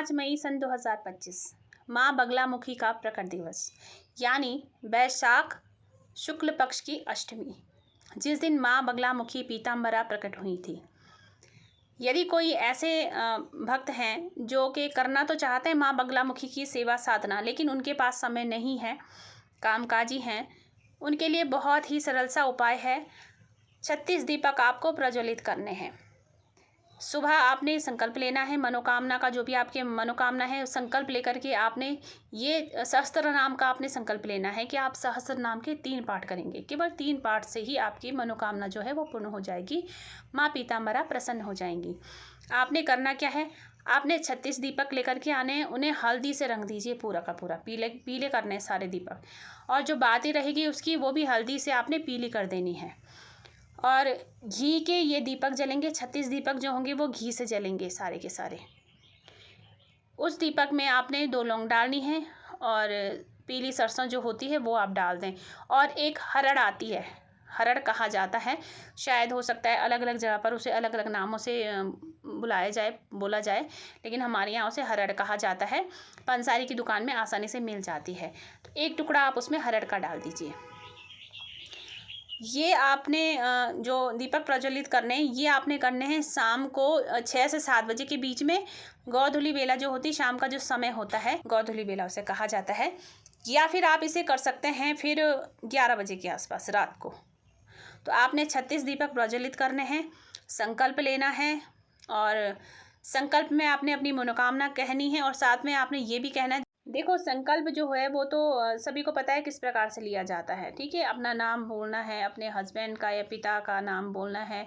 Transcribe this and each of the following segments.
5 मई सन 2025 माँ बगलामुखी का प्रकट दिवस यानी वैशाख शुक्ल पक्ष की अष्टमी, जिस दिन माँ बगलामुखी पीताम्बरा प्रकट हुई थी। यदि कोई ऐसे भक्त हैं जो कि करना तो चाहते हैं माँ बगलामुखी की सेवा साधना, लेकिन उनके पास समय नहीं है, कामकाजी हैं, उनके लिए बहुत ही सरल सा उपाय है। 36 दीपक आपको प्रज्वलित करने हैं। सुबह आपने संकल्प लेना है, मनोकामना का जो भी आपके मनोकामना है संकल्प लेकर के आपने ये सहस्त्र नाम का आपने संकल्प लेना है कि आप सहस्त्र नाम के 3 पाठ करेंगे। केवल 3 पाठ से ही आपकी मनोकामना जो है वो पूर्ण हो जाएगी, माँ पीताम्बरा प्रसन्न हो जाएंगी। आपने करना क्या है, आपने 36 दीपक लेकर के आने हैं, उन्हें हल्दी से रंग दीजिए पूरा का पूरा, पीले पीले करने हैं सारे दीपक, और जो बाती रहेगी उसकी वो भी हल्दी से आपने पीली कर देनी है। और घी के ये दीपक जलेंगे, 36 दीपक जो होंगे वो घी से जलेंगे सारे के सारे। उस दीपक में आपने 2 लौंग डालनी है और पीली सरसों जो होती है वो आप डाल दें। और एक हरड़ आती है, हरड़ कहा जाता है, शायद हो सकता है अलग अलग जगह पर उसे अलग अलग नामों से बोला जाए, लेकिन हमारे यहाँ उसे हरड़ कहा जाता है। पंसारी की दुकान में आसानी से मिल जाती है। तो एक टुकड़ा आप उसमें हरड़ का डाल दीजिए। ये आपने जो दीपक प्रज्वलित करने हैं ये आपने करने हैं शाम को 6 से 7 बजे के बीच में। गोधूली बेला जो होती है, शाम का जो समय होता है गोधूली बेला उसे कहा जाता है। या फिर आप इसे कर सकते हैं फिर 11 बजे के आसपास रात को। तो आपने 36 दीपक प्रज्वलित करने हैं, संकल्प लेना है, और संकल्प में आपने अपनी मनोकामना कहनी है, और साथ में आपने ये भी कहना है। देखो, संकल्प जो है वो तो सभी को पता है किस प्रकार से लिया जाता है, ठीक है। अपना नाम बोलना है, अपने हस्बैंड का या पिता का नाम बोलना है,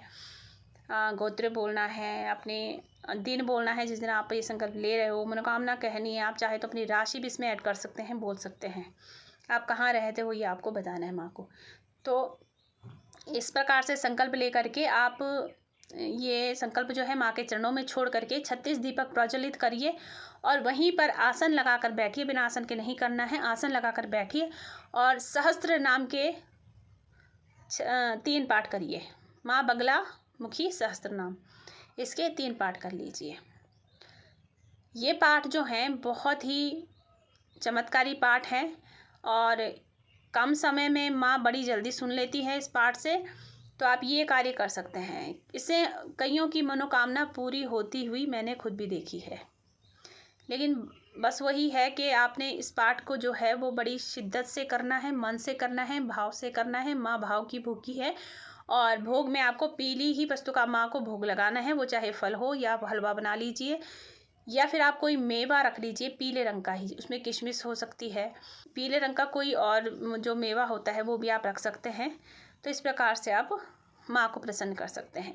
गोत्र बोलना है, अपने दिन बोलना है जिस दिन आप ये संकल्प ले रहे हो, मनोकामना कहनी है। आप चाहे तो अपनी राशि भी इसमें ऐड कर सकते हैं, बोल सकते हैं। आप कहाँ रहते हो ये आपको बताना है माँ को। तो इस प्रकार से संकल्प ले करके आप ये संकल्प जो है माँ के चरणों में छोड़ करके 36 दीपक प्रज्वलित करिए, और वहीं पर आसन लगा कर बैठिए। बिना आसन के नहीं करना है, आसन लगा कर बैठिए और सहस्त्र नाम के 3 पाठ करिए। माँ बगलामुखी सहस्त्र नाम, इसके 3 पाठ कर लीजिए। ये पाठ जो हैं बहुत ही चमत्कारी पाठ हैं, और कम समय में माँ बड़ी जल्दी सुन लेती है इस पाठ से। तो आप ये कार्य कर सकते हैं। इससे कईयों की मनोकामना पूरी होती हुई मैंने खुद भी देखी है। लेकिन बस वही है कि आपने इस पाठ को जो है वो बड़ी शिद्दत से करना है, मन से करना है, भाव से करना है। माँ भाव की भूखी है, और भोग में आपको पीली ही वस्तु का माँ को भोग लगाना है। वो चाहे फल हो या हलवा बना लीजिए, या फिर आप कोई मेवा रख लीजिए पीले रंग का ही, उसमें किशमिश हो सकती है। पीले रंग का कोई और जो मेवा होता है वो भी आप रख सकते हैं। तो इस प्रकार से आप माँ को प्रसन्न कर सकते हैं।